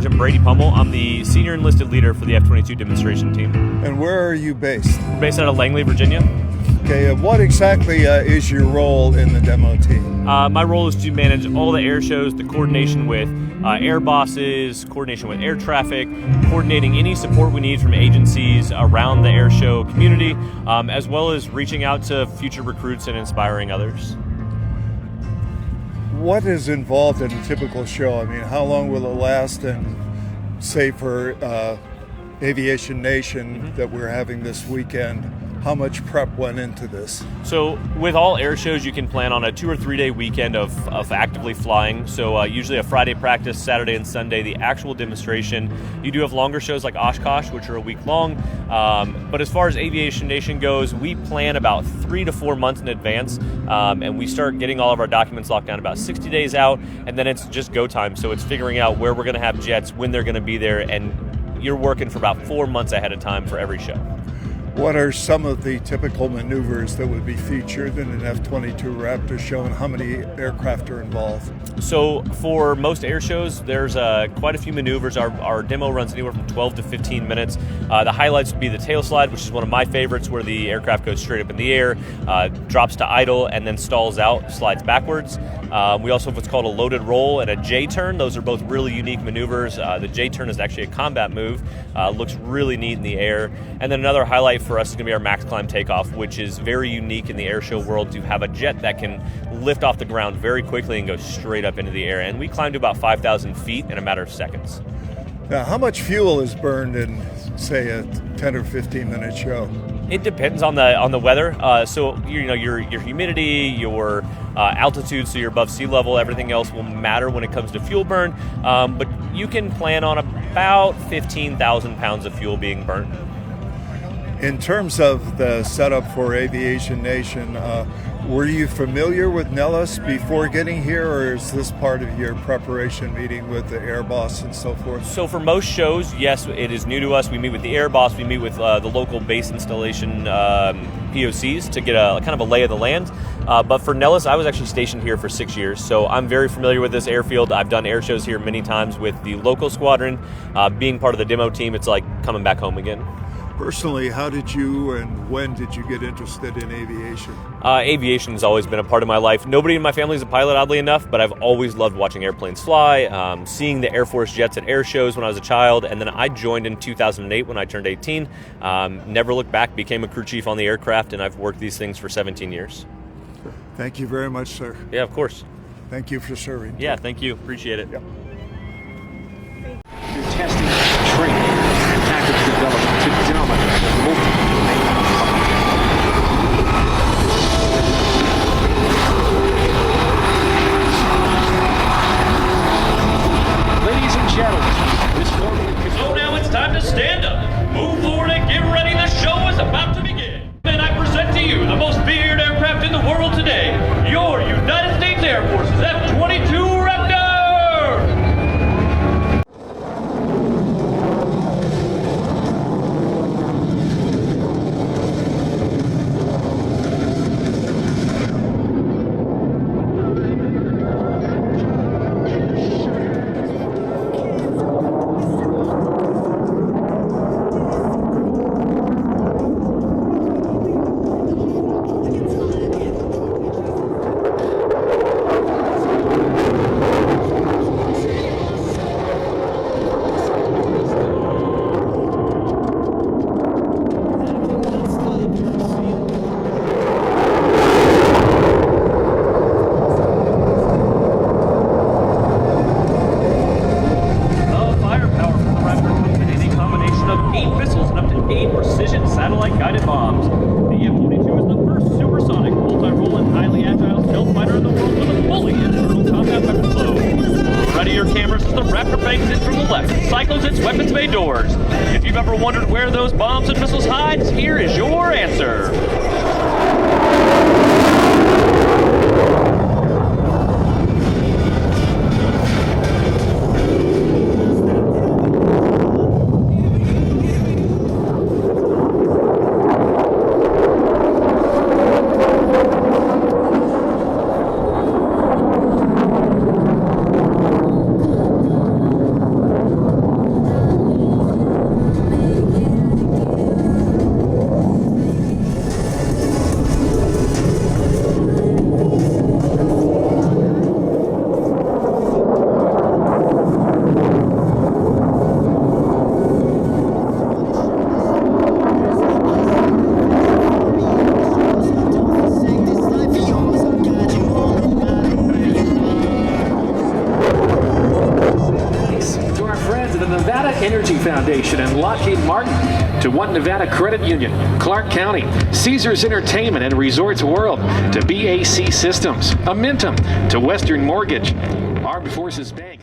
Sergeant Brady Pummel. I'm the senior enlisted leader for the F-22 demonstration team. And where are you based? We're based out of Langley, Virginia. Okay, what exactly is your role in the demo team? My role is to manage all the air shows, the coordination with air bosses, coordination with air traffic, coordinating any support we need from agencies around the air show community, as well as reaching out to future recruits and inspiring others. What is involved in a typical show? I mean, how long will it last? And say for Aviation Nation that we're having this weekend, how much prep went into this? So with all air shows, you can plan on a 2 or 3 day weekend of actively flying. So usually a Friday practice, Saturday and Sunday, the actual demonstration. You do have longer shows like Oshkosh, which are a week long. But as far as Aviation Nation goes, we plan about 3 to 4 months in advance. And we start getting all of our documents locked down about 60 days out. And then it's just go time. So it's figuring out where we're going to have jets, when they're going to be there. And you're working for about 4 months ahead of time for every show. What are some of the typical maneuvers that would be featured in an F-22 Raptor show, and how many aircraft are involved? So for most air shows, there's quite a few maneuvers. Our demo runs anywhere from 12 to 15 minutes. The highlights would be the tail slide, which is one of my favorites, where the aircraft goes straight up in the air, drops to idle, and then stalls out, slides backwards. We also have what's called a loaded roll and a J-turn. Those are both really unique maneuvers. The J-turn is actually a combat move. Looks really neat in the air. And then another highlight for us is going to be our max climb takeoff, which is very unique in the air show world to have a jet that can lift off the ground very quickly and go straight up into the air. And we climbed to about 5,000 feet in a matter of seconds. Now, how much fuel is burned in, say, a 10 or 15 minute show? It depends on the weather. So your humidity, your altitude, so you're above sea level. Everything else will matter when it comes to fuel burn. But you can plan on about 15,000 pounds of fuel being burnt. In terms of the setup for Aviation Nation, were you familiar with Nellis before getting here, or is this part of your preparation meeting with the air boss and so forth? So for most shows, yes, it is new to us. We meet with the air boss, we meet with the local base installation POCs to get a kind of a lay of the land. But for Nellis, I was actually stationed here for 6 years, so I'm very familiar with this airfield. I've done air shows here many times with the local squadron. Being part of the demo team, it's like coming back home again. Personally, how did you and when did you get interested in aviation? Aviation has always been a part of my life. Nobody in my family is a pilot, oddly enough, but I've always loved watching airplanes fly, seeing the Air Force jets at air shows when I was a child, and then I joined in 2008 when I turned 18. Never looked back, became a crew chief on the aircraft, and I've worked these things for 17 years. Thank you very much, sir. Yeah, of course. Thank you for serving. Yeah, thank you. Appreciate it. Yep. Through testing, training, and tactics development to dominate the multiple domain. Ladies and gentlemen, this morning... So now it's time to stand up, move forward, and get ready. The show is about to begin. And I present to you the most feared aircraft in the world today, your United States Air Force's F-22 Raptor! Satellite-guided bombs. The F-22 is the first supersonic, multi-role, and highly agile stealth fighter in the world with a fully internal combat weapon flow. Ready your cameras as the Raptor bangs in from the left and cycles its weapons bay doors. If you've ever wondered where those bombs and missiles hide, here is your answer. Foundation and Lockheed Martin to One Nevada Credit Union, Clark County, Caesars Entertainment and Resorts World to BAC Systems, Amentum to Western Mortgage, Armed Forces Bank.